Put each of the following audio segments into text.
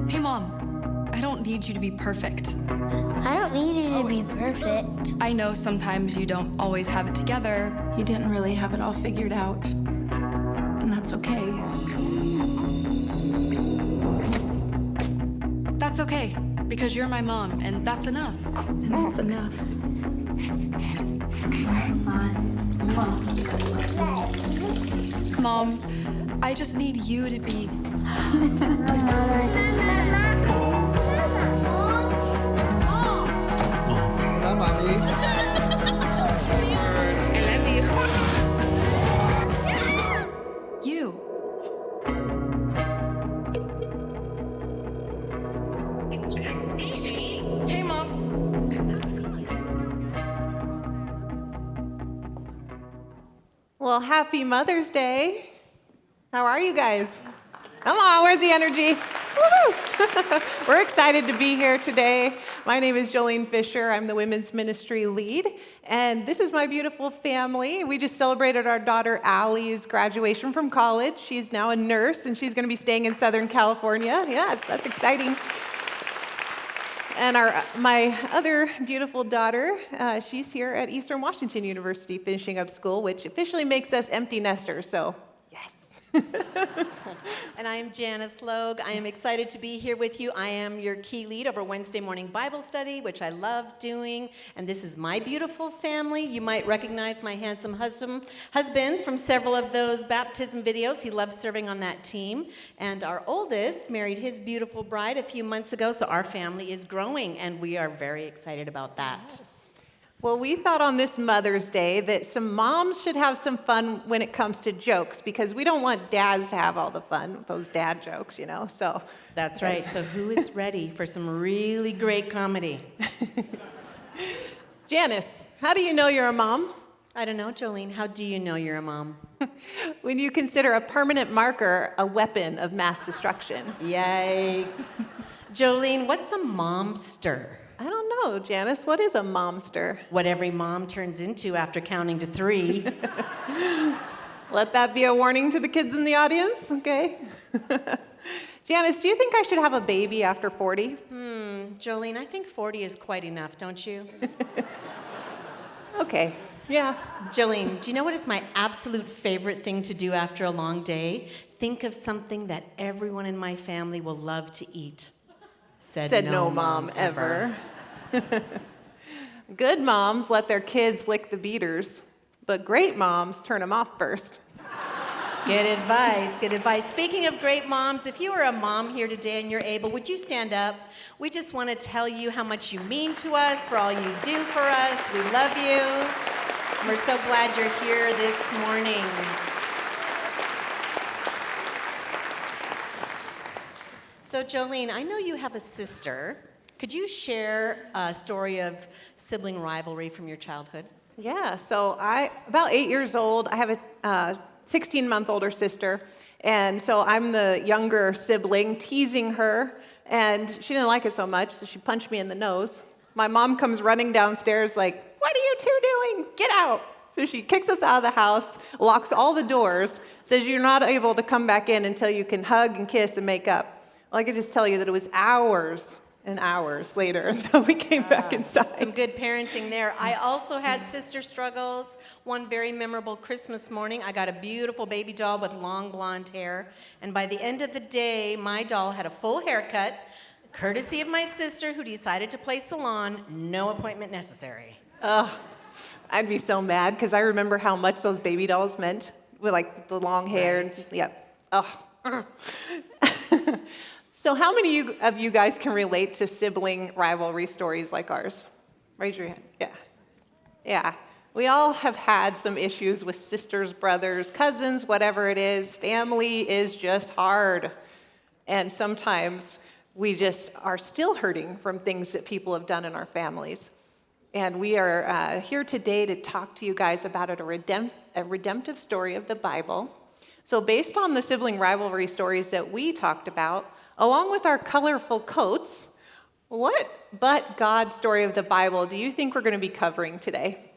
Hey, Mom. I don't need you to be perfect. I don't need you to be perfect. I know sometimes you don't always have it together. You didn't really have it all figured out. And that's okay. That's okay, because you're my mom, and that's enough. And that's enough. Mom, I just need you to be... Hola, mami. You. Hey, Mom. Well, happy Mother's Day. How are you guys? Come on, where's the energy? Woo! We're excited to be here today. My name is Jolene Fisher. I'm the Women's Ministry Lead, and this is my beautiful family. We just celebrated our daughter Allie's graduation from college. She's now a nurse, and she's going to be staying in Southern California. Yes, that's exciting. And my other beautiful daughter, she's here at Eastern Washington University finishing up school, which officially makes us empty nesters, so yes. And I am Janice Logue. I am excited to be here with you. I am your key lead over Wednesday morning Bible study, which I love doing. And this is my beautiful family. You might recognize my handsome husband from several of those baptism videos. He loves serving on that team. And our oldest married his beautiful bride a few months ago, so our family is growing, and we are very excited about that. Yes. Well, we thought on this Mother's Day that some moms should have some fun when it comes to jokes, because we don't want dads to have all the fun with those dad jokes, you know, so. That's right. So who is ready for some really great comedy? Janice, how do you know you're a mom? I don't know, Jolene, how do you know you're a mom? When you consider a permanent marker a weapon of mass destruction. Yikes. Jolene, what's a momster? I don't know, Janice. What is a momster? What every mom turns into after counting to 3. Let that be a warning to the kids in the audience, okay? Janice, do you think I should have a baby after 40? Jolene, I think 40 is quite enough, don't you? Okay, yeah. Jolene, do you know what is my absolute favorite thing to do after a long day? Think of something that everyone in my family will love to eat. Said no mom ever. Good moms let their kids lick the beaters, but great moms turn them off first. Good advice, good advice. Speaking of great moms, if you are a mom here today and you're able, would you stand up? We just want to tell you how much you mean to us, for all you do for us. We love you. And we're so glad you're here this morning. So Jolene, I know you have a sister. Could you share a story of sibling rivalry from your childhood? Yeah, so about 8 years old, I have a 16-month older sister, and so I'm the younger sibling teasing her, and she didn't like it so much, so she punched me in the nose. My mom comes running downstairs like, "What are you two doing? Get out!" So she kicks us out of the house, locks all the doors, says you're not able to come back in until you can hug and kiss and make up. Well, I could just tell you that it was hours and hours later until we came back inside. Some good parenting there. I also had sister struggles. One very memorable Christmas morning, I got a beautiful baby doll with long blonde hair. And by the end of the day, my doll had a full haircut, courtesy of my sister who decided to play salon, no appointment necessary. I'd be so mad because I remember how much those baby dolls meant with like the long hair. Right. Yep. So how many of you guys can relate to sibling rivalry stories like ours? Raise your hand. Yeah. Yeah. We all have had some issues with sisters, brothers, cousins, whatever it is. Family is just hard. And sometimes we just are still hurting from things that people have done in our families. And we are here today to talk to you guys about a redemptive story of the Bible. So based on the sibling rivalry stories that we talked about, along with our colorful coats, what but God story of the Bible do you think we're going to be covering today?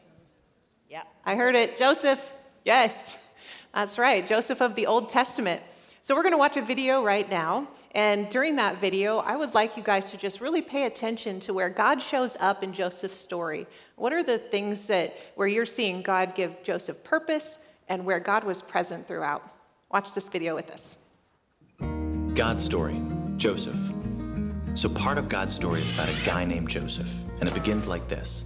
Yeah. I heard it. Joseph. Yes, that's right. Joseph of the Old Testament. So we're going to watch a video right now, and during that video, I would like you guys to just really pay attention to where God shows up in Joseph's story. What are the things where you're seeing God give Joseph purpose and where God was present throughout? Watch this video with us. God's story, Joseph. So part of God's story is about a guy named Joseph, and it begins like this.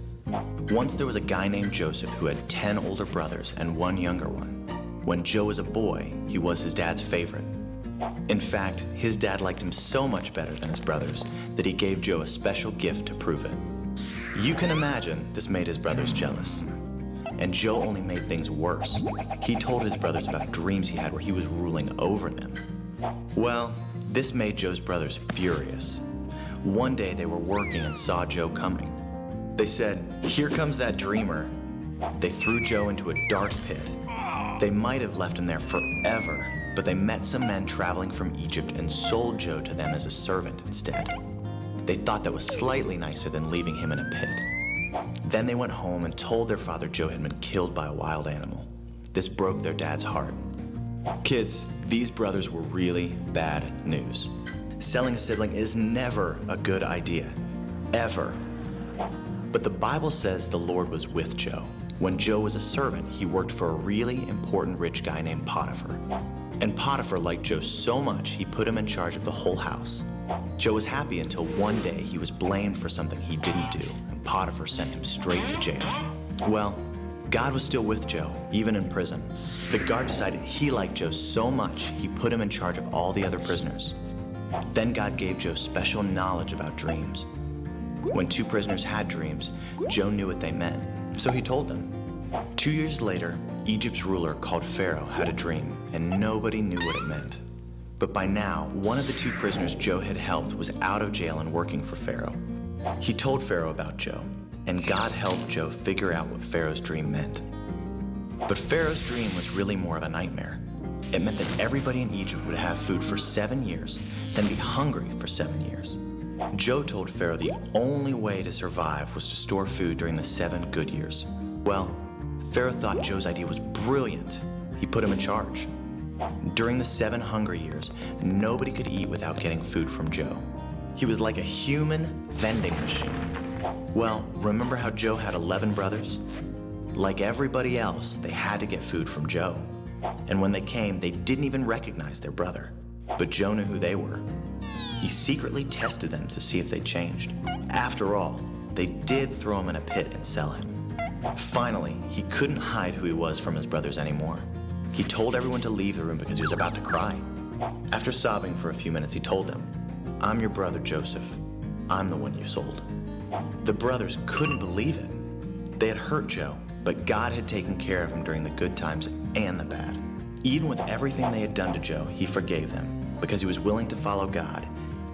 Once there was a guy named Joseph who had 10 older brothers and one younger one. When Joe was a boy, he was his dad's favorite. In fact, his dad liked him so much better than his brothers that he gave Joe a special gift to prove it. You can imagine this made his brothers jealous. And Joe only made things worse. He told his brothers about dreams he had where he was ruling over them. Well, this made Joe's brothers furious. One day they were working and saw Joe coming. They said, "Here comes that dreamer." They threw Joe into a dark pit. They might have left him there forever, but they met some men traveling from Egypt and sold Joe to them as a servant instead. They thought that was slightly nicer than leaving him in a pit. Then they went home and told their father Joe had been killed by a wild animal. This broke their dad's heart. Kids, these brothers were really bad news. Selling a sibling is never a good idea, ever. But the Bible says the Lord was with Joe. When Joe was a servant, he worked for a really important rich guy named Potiphar. And Potiphar liked Joe so much, he put him in charge of the whole house. Joe was happy until one day he was blamed for something he didn't do, and Potiphar sent him straight to jail. Well, God was still with Joe, even in prison. The guard decided he liked Joe so much, he put him in charge of all the other prisoners. Then God gave Joe special knowledge about dreams. When two prisoners had dreams, Joe knew what they meant, so he told them. 2 years later, Egypt's ruler called Pharaoh had a dream, and nobody knew what it meant. But by now, one of the two prisoners Joe had helped was out of jail and working for Pharaoh. He told Pharaoh about Joe, and God helped Joe figure out what Pharaoh's dream meant. But Pharaoh's dream was really more of a nightmare. It meant that everybody in Egypt would have food for 7 years, then be hungry for 7 years. Joe told Pharaoh the only way to survive was to store food during the 7 good years. Well, Pharaoh thought Joe's idea was brilliant. He put him in charge. During the 7 hungry years, nobody could eat without getting food from Joe. He was like a human vending machine. Well, remember how Joe had 11 brothers? Like everybody else, they had to get food from Joe. And when they came, they didn't even recognize their brother. But Joe knew who they were. He secretly tested them to see if they changed. After all, they did throw him in a pit and sell him. Finally, he couldn't hide who he was from his brothers anymore. He told everyone to leave the room because he was about to cry. After sobbing for a few minutes, he told them, "I'm your brother Joseph. I'm the one you sold." The brothers couldn't believe it. They had hurt Joe, but God had taken care of him during the good times and the bad. Even with everything they had done to Joe, he forgave them because he was willing to follow God,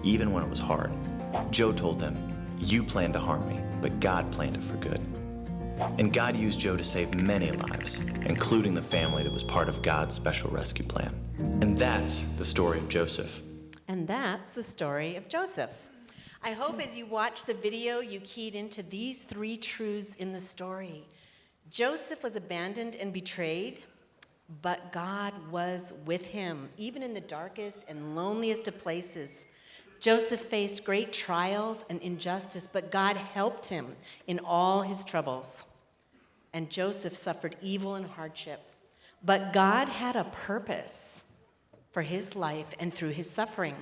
even when it was hard. Joe told them, "You planned to harm me, but God planned it for good." And God used Joe to save many lives, including the family that was part of God's special rescue plan. And that's the story of Joseph. And that's the story of Joseph. I hope as you watch the video, you keyed into these 3 truths in the story. Joseph was abandoned and betrayed, but God was with him, even in the darkest and loneliest of places. Joseph faced great trials and injustice, but God helped him in all his troubles. And Joseph suffered evil and hardship, but God had a purpose for his life and through his suffering.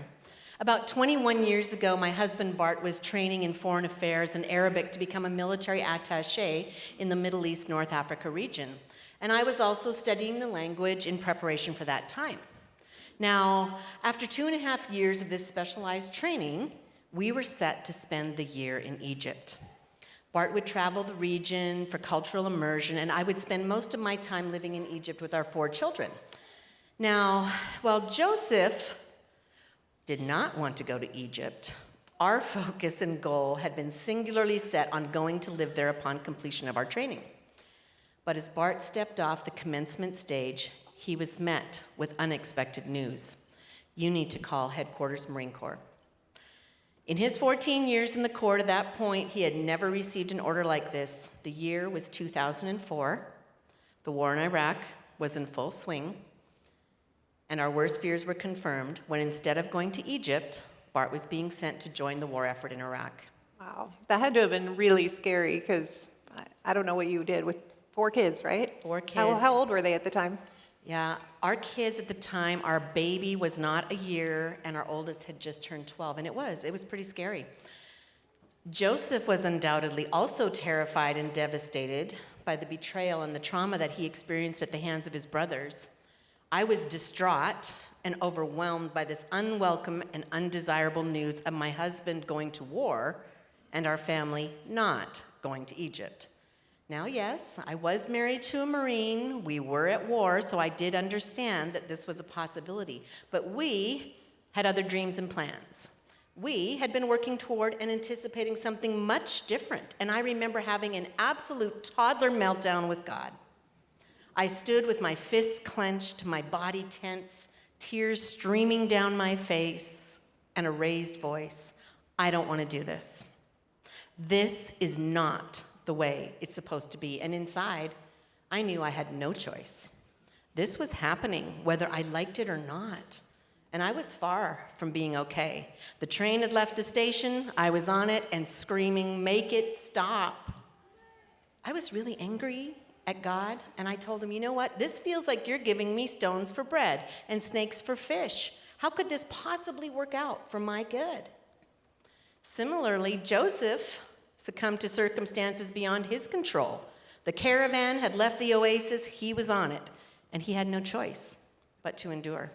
About 21 years ago, my husband Bart was training in foreign affairs and Arabic to become a military attaché in the Middle East, North Africa region. And I was also studying the language in preparation for that time. Now, after 2.5 years of this specialized training, we were set to spend the year in Egypt. Bart would travel the region for cultural immersion, and I would spend most of my time living in Egypt with our 4 children. Now, while Joseph did not want to go to Egypt, our focus and goal had been singularly set on going to live there upon completion of our training. But as Bart stepped off the commencement stage, he was met with unexpected news. You need to call Headquarters Marine Corps. In his 14 years in the Corps to that point, he had never received an order like this. The year was 2004. The war in Iraq was in full swing. And our worst fears were confirmed when instead of going to Egypt, Bart was being sent to join the war effort in Iraq. Wow, that had to have been really scary because I don't know what you did with 4 kids, right? 4 kids. How old were they at the time? Yeah, our kids at the time, our baby was not a year, and our oldest had just turned 12, and it was pretty scary. Joseph was undoubtedly also terrified and devastated by the betrayal and the trauma that he experienced at the hands of his brothers. I was distraught and overwhelmed by this unwelcome and undesirable news of my husband going to war and our family not going to Egypt. Now, yes, I was married to a Marine. We were at war, so I did understand that this was a possibility. But we had other dreams and plans. We had been working toward and anticipating something much different, and I remember having an absolute toddler meltdown with God. I stood with my fists clenched, my body tense, tears streaming down my face, and a raised voice. I don't want to do this. This is not the way it's supposed to be. And inside, I knew I had no choice. This was happening, whether I liked it or not. And I was far from being okay. The train had left the station, I was on it and screaming, "Make it stop." I was really angry at God, and I told him, you know what? This feels like you're giving me stones for bread and snakes for fish. How could this possibly work out for my good? Similarly, Joseph succumbed to circumstances beyond his control. The caravan had left the oasis, he was on it, and he had no choice but to endure.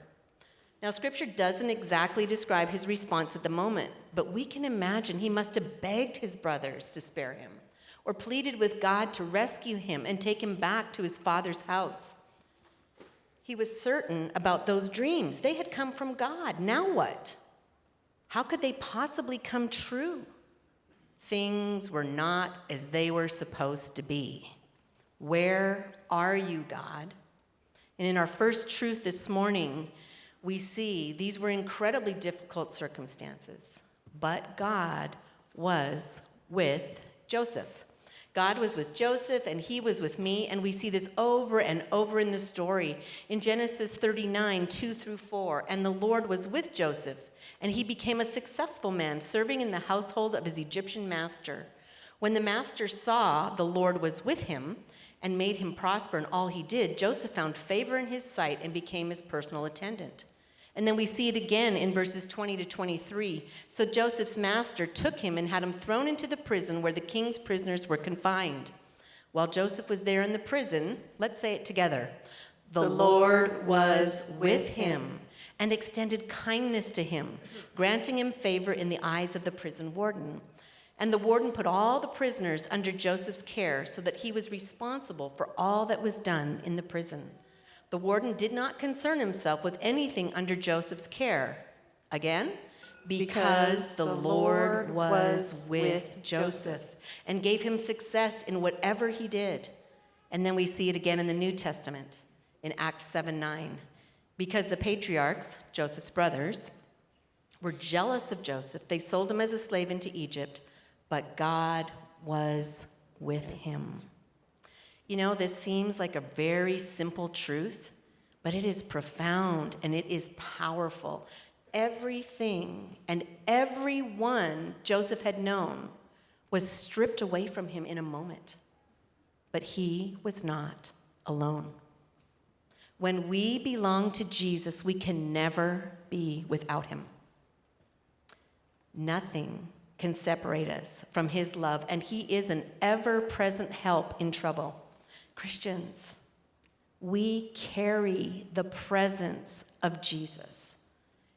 Now, Scripture doesn't exactly describe his response at the moment, but we can imagine he must have begged his brothers to spare him, or pleaded with God to rescue him and take him back to his father's house. He was certain about those dreams. They had come from God. Now what? How could they possibly come true? Things were not as they were supposed to be. Where are you, God? And in our first truth this morning, we see these were incredibly difficult circumstances, but God was with Joseph. God was with Joseph, and he was with me, and we see this over and over in the story. In Genesis 39, 2-4, and the Lord was with Joseph, and he became a successful man, serving in the household of his Egyptian master. When the master saw the Lord was with him and made him prosper in all he did, Joseph found favor in his sight and became his personal attendant. And then we see it again in verses 20-23. So Joseph's master took him and had him thrown into the prison where the king's prisoners were confined. While Joseph was there in the prison, let's say it together. The Lord was with him and extended kindness to him, granting him favor in the eyes of the prison warden. And the warden put all the prisoners under Joseph's care so that he was responsible for all that was done in the prison. The warden did not concern himself with anything under Joseph's care. Again, because the Lord was with Joseph and gave him success in whatever he did. And then we see it again in the New Testament in Acts 7:9. Because the patriarchs, Joseph's brothers, were jealous of Joseph, they sold him as a slave into Egypt, but God was with him. You know, this seems like a very simple truth, but it is profound and it is powerful. Everything and everyone Joseph had known was stripped away from him in a moment, but he was not alone. When we belong to Jesus, we can never be without him. Nothing can separate us from his love, and he is an ever-present help in trouble. Christians, we carry the presence of Jesus.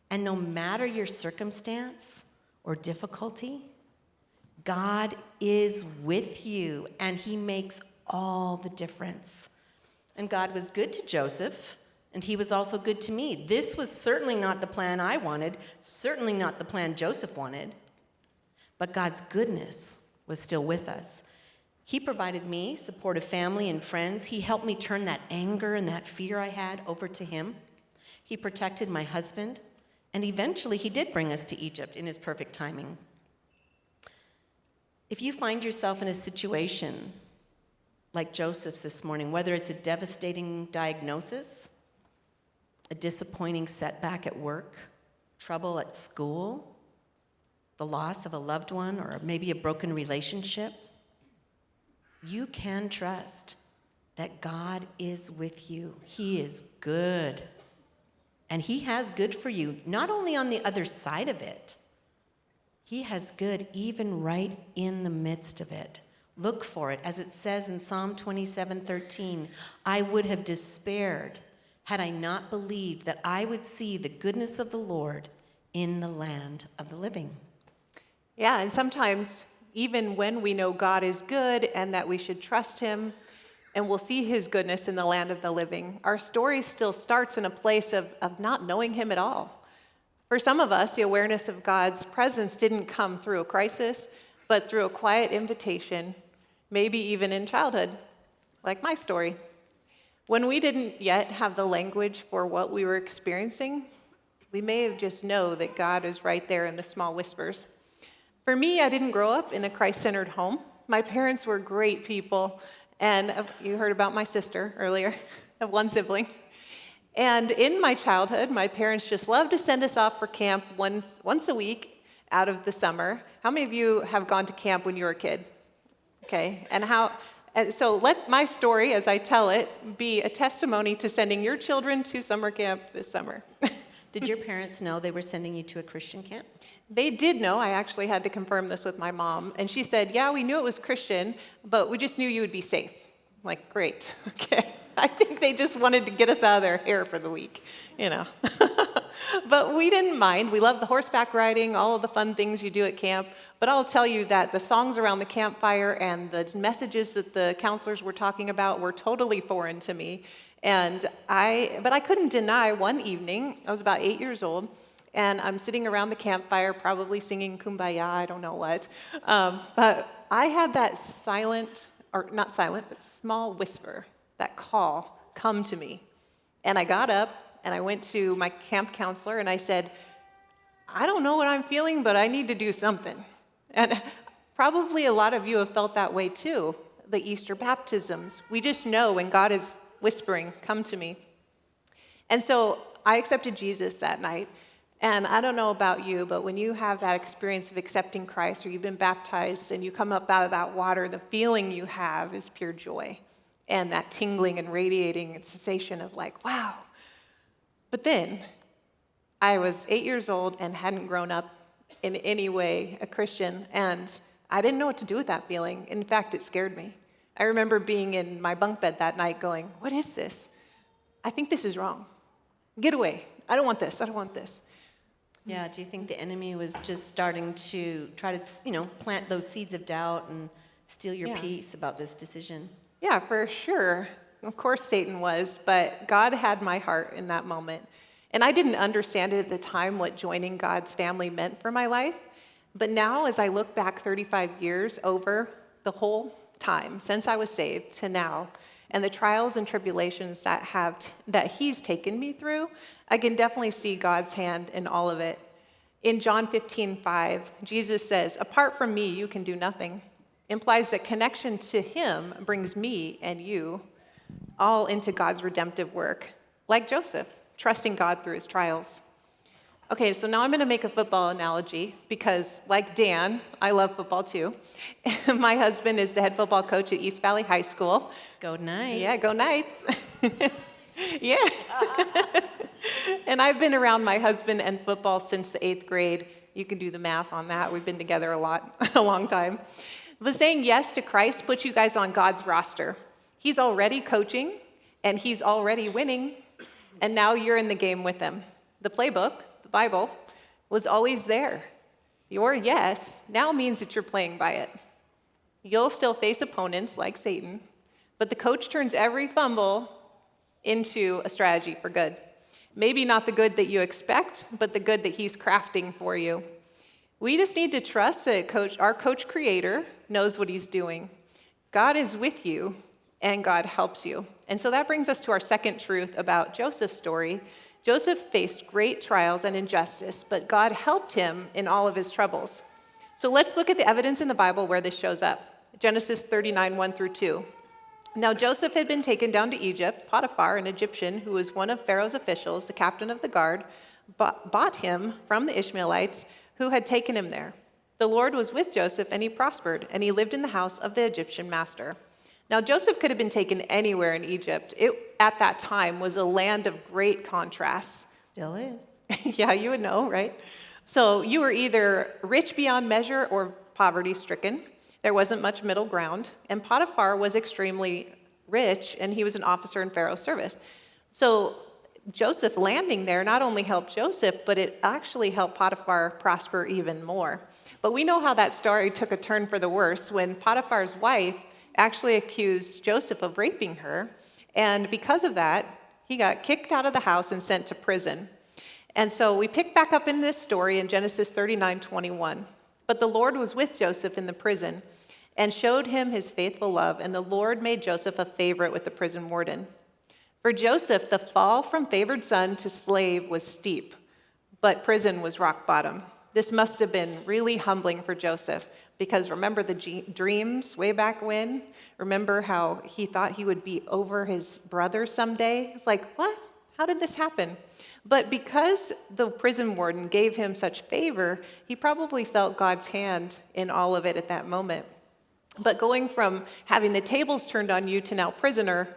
And no matter your circumstance or difficulty, God is with you, and he makes all the difference. And God was good to Joseph, and he was also good to me. This was certainly not the plan I wanted, certainly not the plan Joseph wanted, but God's goodness was still with us. He provided me supportive family and friends. He helped me turn that anger and that fear I had over to him. He protected my husband, and eventually he did bring us to Egypt in his perfect timing. If you find yourself in a situation like Joseph's this morning, whether it's a devastating diagnosis, a disappointing setback at work, trouble at school, the loss of a loved one, or maybe a broken relationship, you can trust that God is with you. He is good. And He has good for you, not only on the other side of it, He has good even right in the midst of it. Look for it. As it says in Psalm 27:13, I would have despaired had I not believed that I would see the goodness of the Lord in the land of the living. Yeah, and sometimes, even when we know God is good and that we should trust Him, and we'll see His goodness in the land of the living, our story still starts in a place of not knowing Him at all. For some of us, the awareness of God's presence didn't come through a crisis, but through a quiet invitation, maybe even in childhood, like my story. When we didn't yet have the language for what we were experiencing, we may have just known that God is right there in the small whispers. For me, I didn't grow up in a Christ-centered home. My parents were great people, and you heard about my sister earlier, I have one sibling. And in my childhood, my parents just loved to send us off for camp once a week out of the summer. How many of you have gone to camp when you were a kid? Okay, and so let my story, as I tell it, be a testimony to sending your children to summer camp this summer. Did your parents know they were sending you to a Christian camp? They did know. I actually had to confirm this with my mom. And she said, yeah, we knew it was Christian, but we just knew you would be safe. I'm like, great, okay. I think they just wanted to get us out of their hair for the week, you know. But we didn't mind. We loved the horseback riding, all of the fun things you do at camp. But I'll tell you that the songs around the campfire and the messages that the counselors were talking about were totally foreign to me. But I couldn't deny one evening, I was about 8 years old, and I'm sitting around the campfire, probably singing Kumbaya, I don't know what. But I had that silent, or not silent, but small whisper, that call, come to me. And I got up, and I went to my camp counselor, and I said, I don't know what I'm feeling, but I need to do something. And probably a lot of you have felt that way too, the Easter baptisms. We just know when God is whispering, come to me. And so I accepted Jesus that night. And I don't know about you, but when you have that experience of accepting Christ, or you've been baptized and you come up out of that water, the feeling you have is pure joy. And that tingling and radiating sensation of like, wow. But then I was 8 years old and hadn't grown up in any way a Christian, and I didn't know what to do with that feeling. In fact, it scared me. I remember being in my bunk bed that night going, what is this? I think this is wrong. Get away. I don't want this. I don't want this. Yeah, do you think the enemy was just starting to try to, plant those seeds of doubt and steal your peace about this decision? Yeah, for sure. Of course Satan was, but God had my heart in that moment. And I didn't understand it at the time what joining God's family meant for my life. But now, as I look back 35 years over the whole time since I was saved to now, and the trials and tribulations that He's taken me through, I can definitely see God's hand in all of it. In John 15:5, Jesus says, apart from me, you can do nothing. Implies that connection to Him brings me and you all into God's redemptive work, like Joseph, trusting God through his trials. Okay, so now I'm going to make a football analogy because, like Dan, I love football too. My husband is the head football coach at East Valley High School. Go Knights. Yeah, go Knights. Yeah. And I've been around my husband and football since the 8th grade. You can do the math on that. We've been together a long time. But saying yes to Christ puts you guys on God's roster. He's already coaching, and He's already winning, and now you're in the game with Him. The playbook, the Bible, was always there. Your yes now means that you're playing by it. You'll still face opponents like Satan, but the coach turns every fumble into a strategy for good. Maybe not the good that you expect, but the good that He's crafting for you. We just need to trust that our coach creator knows what He's doing. God is with you, and God helps you. And so that brings us to our second truth about Joseph's story. Joseph faced great trials and injustice, but God helped him in all of his troubles. So let's look at the evidence in the Bible where this shows up. Genesis 39, 1 through 2. Now Joseph had been taken down to Egypt. Potiphar, an Egyptian who was one of Pharaoh's officials, the captain of the guard, bought him from the Ishmaelites who had taken him there. The Lord was with Joseph, and he prospered, and he lived in the house of the Egyptian master. Now Joseph could have been taken anywhere in Egypt. It, at that time, was a land of great contrasts. Still is. Yeah, you would know, right? So you were either rich beyond measure or poverty-stricken. There wasn't much middle ground. And Potiphar was extremely rich, and he was an officer in Pharaoh's service. So Joseph landing there not only helped Joseph, but it actually helped Potiphar prosper even more. But we know how that story took a turn for the worse when Potiphar's wife actually accused Joseph of raping her. And because of that, he got kicked out of the house and sent to prison. And so we pick back up in this story in Genesis 39:21. But the Lord was with Joseph in the prison and showed him his faithful love, and the Lord made Joseph a favorite with the prison warden. For Joseph, the fall from favored son to slave was steep, but prison was rock bottom. This must have been really humbling for Joseph, because remember the dreams way back when? Remember how he thought he would be over his brother someday? It's like, what? How did this happen? But because the prison warden gave him such favor, he probably felt God's hand in all of it at that moment. But going from having the tables turned on you to now prisoner,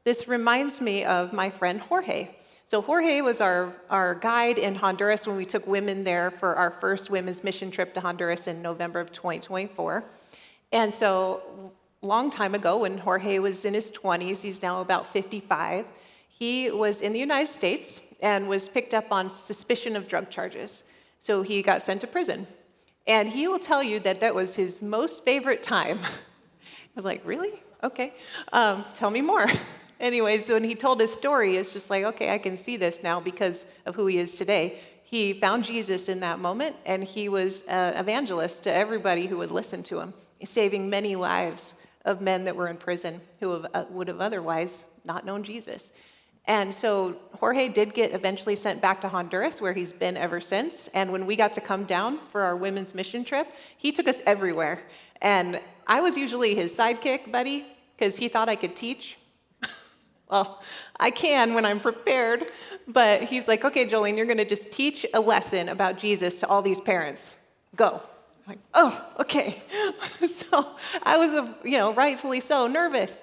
this reminds me of my friend Jorge. So Jorge was our guide in Honduras when we took women there for our first women's mission trip to Honduras in November of 2024. And so long time ago, when Jorge was in his 20s, he's now about 55, he was in the United States and was picked up on suspicion of drug charges. So he got sent to prison. And he will tell you that that was his most favorite time. I was like, really? Okay. Tell me more. Anyways, when he told his story, it's just like, okay, I can see this now because of who he is today. He found Jesus in that moment, and he was an evangelist to everybody who would listen to him, saving many lives of men that were in prison who would have otherwise not known Jesus. And so Jorge did get eventually sent back to Honduras, where he's been ever since. And when we got to come down for our women's mission trip, he took us everywhere. And I was usually his sidekick buddy because he thought I could teach. Well, I can when I'm prepared. But he's like, okay, Jolene, you're going to just teach a lesson about Jesus to all these parents. Go. I'm like, oh, okay. So I was, rightfully so, nervous.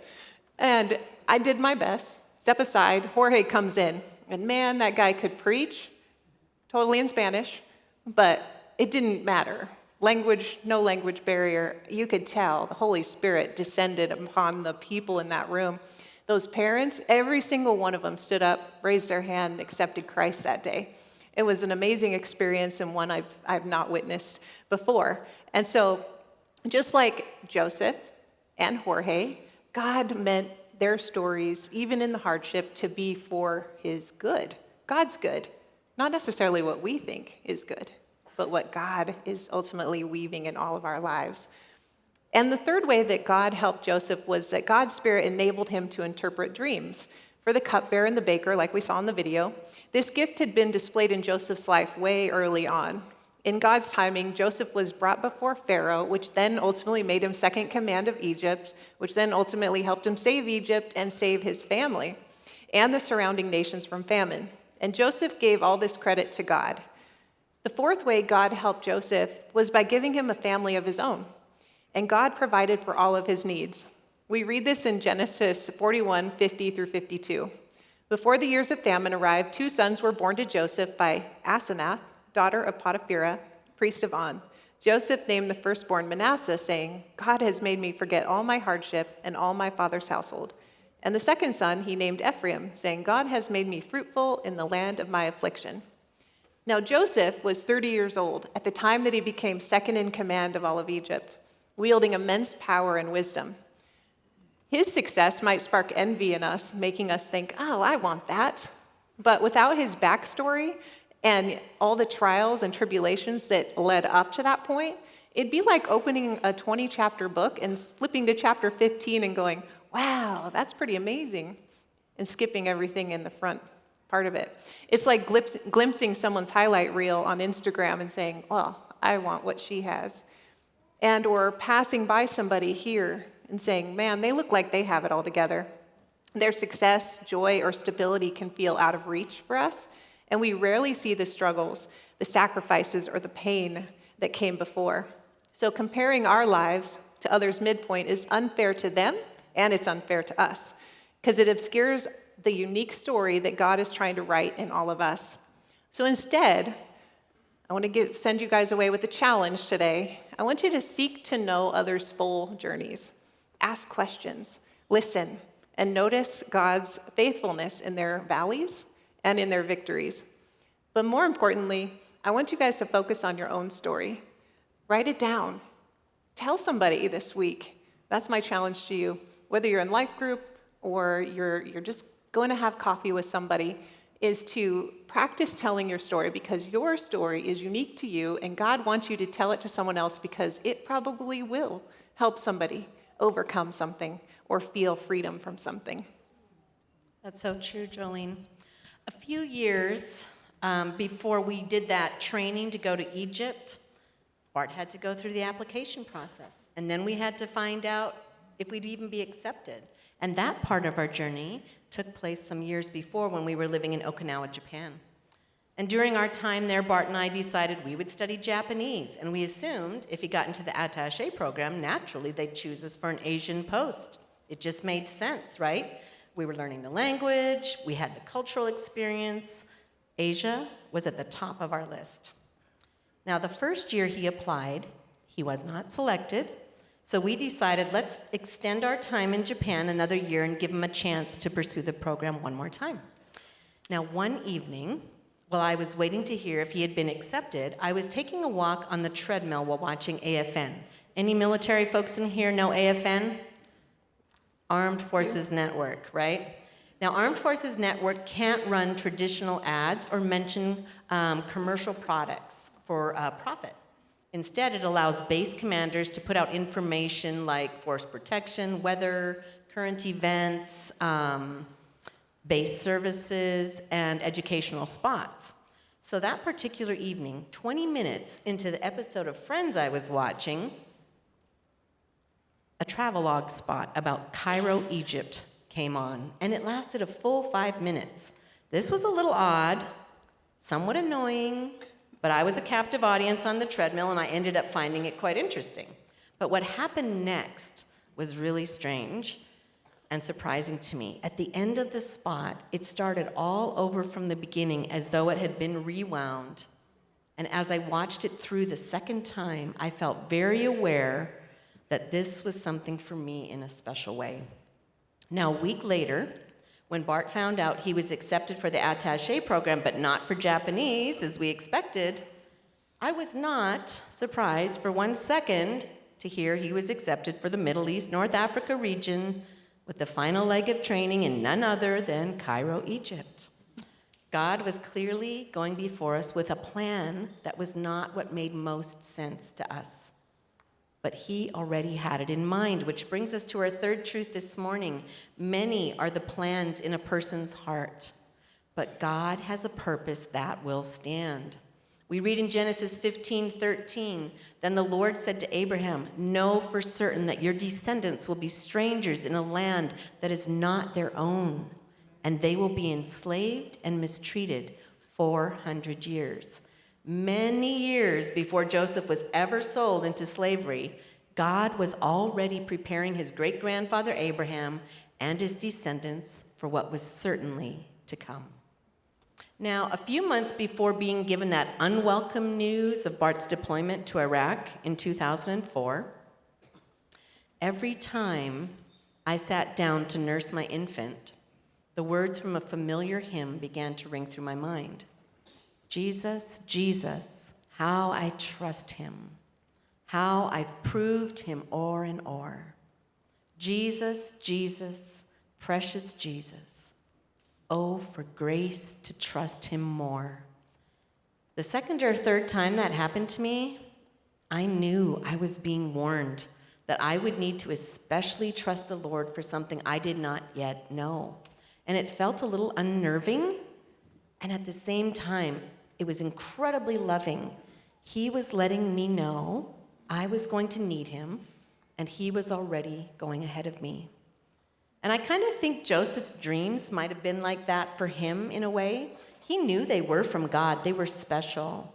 And I did my best. Step aside, Jorge comes in, and man, that guy could preach, totally in Spanish, but it didn't matter. Language, no language barrier. You could tell the Holy Spirit descended upon the people in that room. Those parents, every single one of them stood up, raised their hand, and accepted Christ that day. It was an amazing experience and one I've not witnessed before. And so, just like Joseph and Jorge, God meant their stories, even in the hardship, to be for his good. God's good. Not necessarily what we think is good, but what God is ultimately weaving in all of our lives. And the third way that God helped Joseph was that God's Spirit enabled him to interpret dreams. For the cupbearer and the baker, like we saw in the video, this gift had been displayed in Joseph's life way early on. In God's timing, Joseph was brought before Pharaoh, which then ultimately made him second command of Egypt, which then ultimately helped him save Egypt and save his family and the surrounding nations from famine. And Joseph gave all this credit to God. The fourth way God helped Joseph was by giving him a family of his own. And God provided for all of his needs. We read this in Genesis 41:50 through 52. Before the years of famine arrived, 2 sons were born to Joseph by Asenath, daughter of Potipharah, priest of On. Joseph named the firstborn Manasseh, saying, God has made me forget all my hardship and all my father's household. And the second son he named Ephraim, saying, God has made me fruitful in the land of my affliction. Now Joseph was 30 years old at the time that he became second in command of all of Egypt, wielding immense power and wisdom. His success might spark envy in us, making us think, oh, I want that. But without his backstory and all the trials and tribulations that led up to that point, it'd be like opening a 20-chapter book and flipping to chapter 15 and going, wow, that's pretty amazing, and skipping everything in the front part of it. It's like glimpsing someone's highlight reel on Instagram and saying, well, I want what she has. And or passing by somebody here and saying, man, they look like they have it all together. Their success, joy, or stability can feel out of reach for us, and we rarely see the struggles, the sacrifices, or the pain that came before. So comparing our lives to others' midpoint is unfair to them, and it's unfair to us, because it obscures the unique story that God is trying to write in all of us. So instead, I want to send you guys away with a challenge today. I want you to seek to know others' full journeys. Ask questions, listen, and notice God's faithfulness in their valleys and in their victories. But more importantly, I want you guys to focus on your own story. Write it down. Tell somebody this week. That's my challenge to you. Whether you're in life group or you're just going to have coffee with somebody, is to practice telling your story, because your story is unique to you, and God wants you to tell it to someone else because it probably will help somebody overcome something or feel freedom from something. That's so true, Jolene. A few years before we did that training to go to Egypt, Bart had to go through the application process. And then we had to find out if we'd even be accepted. And that part of our journey took place some years before when we were living in Okinawa, Japan. And during our time there, Bart and I decided we would study Japanese. And we assumed if he got into the attaché program, naturally they'd choose us for an Asian post. It just made sense, right? We were learning the language, we had the cultural experience. Asia was at the top of our list. Now, the first year he applied, he was not selected. So we decided, let's extend our time in Japan another year and give him a chance to pursue the program one more time. Now, one evening, while I was waiting to hear if he had been accepted, I was taking a walk on the treadmill while watching AFN. Any military folks in here know AFN? Armed Forces Network, right? Now, Armed Forces Network can't run traditional ads or mention commercial products for profit. Instead, it allows base commanders to put out information like force protection, weather, current events, base services, and educational spots. So that particular evening, 20 minutes into the episode of Friends I was watching, a travelogue spot about Cairo, Egypt came on, and it lasted a full 5 minutes. This was a little odd, somewhat annoying, but I was a captive audience on the treadmill, and I ended up finding it quite interesting. But what happened next was really strange and surprising to me. At the end of the spot, it started all over from the beginning as though it had been rewound. And as I watched it through the second time, I felt very aware that this was something for me in a special way. Now, a week later, when Bart found out he was accepted for the attaché program, but not for Japanese, as we expected, I was not surprised for 1 second to hear he was accepted for the Middle East, North Africa region, with the final leg of training in none other than Cairo, Egypt. God was clearly going before us with a plan that was not what made most sense to us. But he already had it in mind, which brings us to our third truth this morning. Many are the plans in a person's heart, but God has a purpose that will stand. We read in Genesis 15:13, then the Lord said to Abraham, know for certain that your descendants will be strangers in a land that is not their own, and they will be enslaved and mistreated 400 years. Many years before Joseph was ever sold into slavery, God was already preparing his great-grandfather Abraham and his descendants for what was certainly to come. Now, a few months before being given that unwelcome news of Bart's deployment to Iraq in 2004, every time I sat down to nurse my infant, the words from a familiar hymn began to ring through my mind. Jesus, Jesus, how I trust him, how I've proved him o'er and o'er. Jesus, Jesus, precious Jesus, oh, for grace to trust him more. The second or third time that happened to me, I knew I was being warned that I would need to especially trust the Lord for something I did not yet know. And it felt a little unnerving, and at the same time, it was incredibly loving. He was letting me know I was going to need him, and he was already going ahead of me. And I kind of think Joseph's dreams might have been like that for him in a way. He knew they were from God. They were special.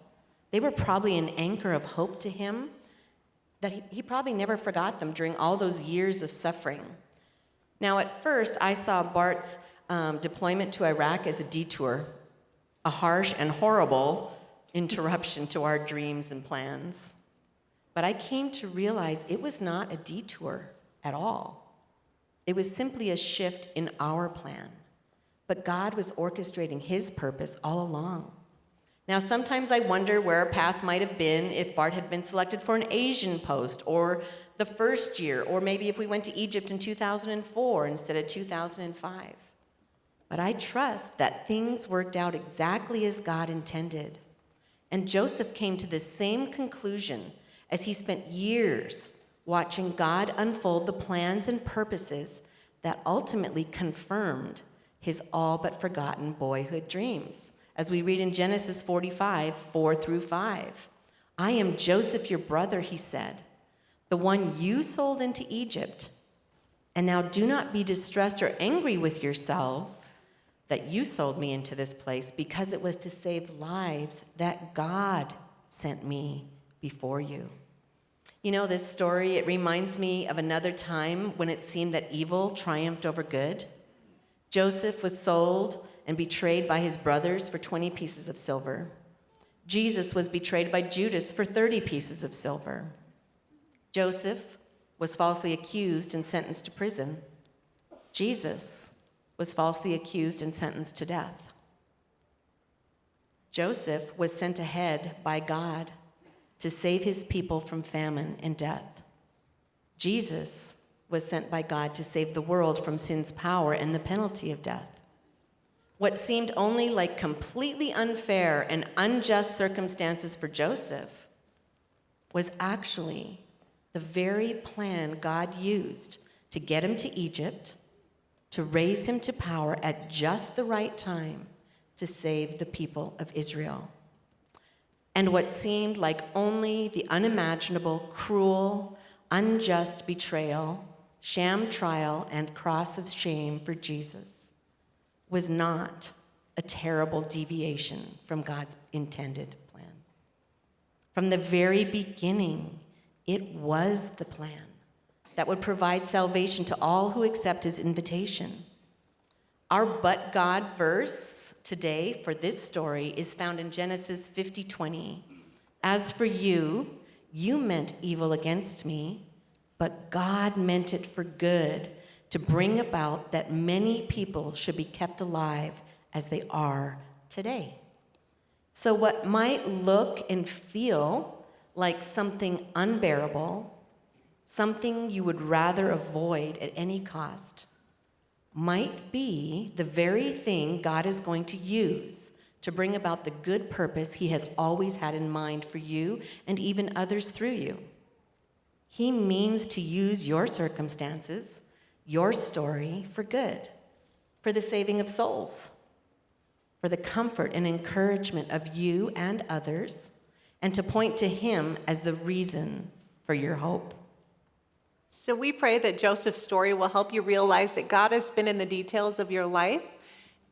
They were probably an anchor of hope to him that he probably never forgot them during all those years of suffering. Now, at first, I saw Bart's deployment to Iraq as a detour, a harsh and horrible interruption to our dreams and plans. But I came to realize it was not a detour at all. It was simply a shift in our plan. But God was orchestrating his purpose all along. Now, sometimes I wonder where our path might have been if Bart had been selected for an Asian post, or the first year, or maybe if we went to Egypt in 2004 instead of 2005. But I trust that things worked out exactly as God intended. And Joseph came to the same conclusion as he spent years watching God unfold the plans and purposes that ultimately confirmed his all but forgotten boyhood dreams. As we read in Genesis 45, 4-5. I am Joseph, your brother, he said, the one you sold into Egypt. And now do not be distressed or angry with yourselves that you sold me into this place, because it was to save lives that God sent me before you. You know, this story, it reminds me of another time when it seemed that evil triumphed over good. Joseph was sold and betrayed by his brothers for 20 pieces of silver. Jesus was betrayed by Judas for 30 pieces of silver. Joseph was falsely accused and sentenced to prison. Jesus was falsely accused and sentenced to death. Joseph was sent ahead by God to save his people from famine and death. Jesus was sent by God to save the world from sin's power and the penalty of death. What seemed only like completely unfair and unjust circumstances for Joseph was actually the very plan God used to get him to Egypt, to raise him to power at just the right time to save the people of Israel. And what seemed like only the unimaginable, cruel, unjust betrayal, sham trial, and cross of shame for Jesus was not a terrible deviation from God's intended plan. From the very beginning, it was the plan that would provide salvation to all who accept his invitation. Our "but God" verse today for this story is found in Genesis 50:20. As for you, you meant evil against me, but God meant it for good, to bring about that many people should be kept alive as they are today. So what might look and feel like something unbearable, something you would rather avoid at any cost, might be the very thing God is going to use to bring about the good purpose he has always had in mind for you and even others through you. He means to use your circumstances, your story, for good, for the saving of souls, for the comfort and encouragement of you and others, and to point to him as the reason for your hope. So we pray that Joseph's story will help you realize that God has been in the details of your life,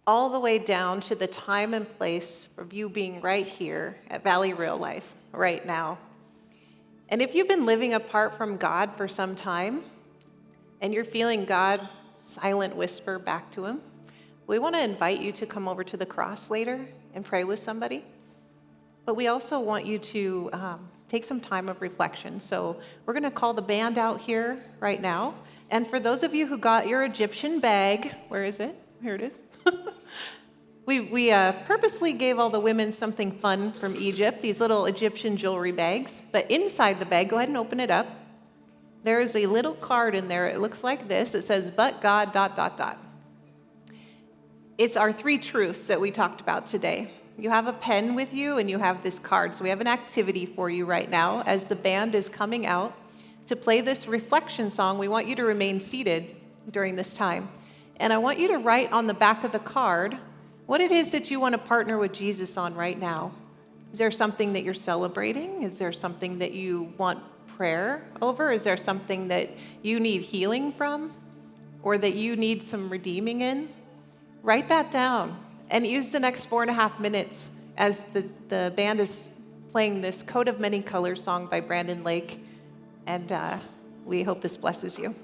all the way down to the time and place of you being right here at Valley Real Life, right now. And if you've been living apart from God for some time, and you're feeling God's silent whisper back to him, we want to invite you to come over to the cross later and pray with somebody. But we also want you to take some time of reflection. So we're going to call the band out here right now. And for those of you who got your Egyptian bag, where is it? Here it is. We purposely gave all the women something fun from Egypt, these little Egyptian jewelry bags. But inside the bag, go ahead and open it up. There is a little card in there. It looks like this. It says, "But God, ... It's our 3 truths that we talked about today. You have a pen with you and you have this card. So we have an activity for you right now as the band is coming out to play this reflection song. We want you to remain seated during this time. And I want you to write on the back of the card what it is that you want to partner with Jesus on right now. Is there something that you're celebrating? Is there something that you want prayer over? Is there something that you need healing from or that you need some redeeming in? Write that down and use the next 4.5 minutes as the band is playing this Coat of Many Colors song by Brandon Lake. And we hope this blesses you.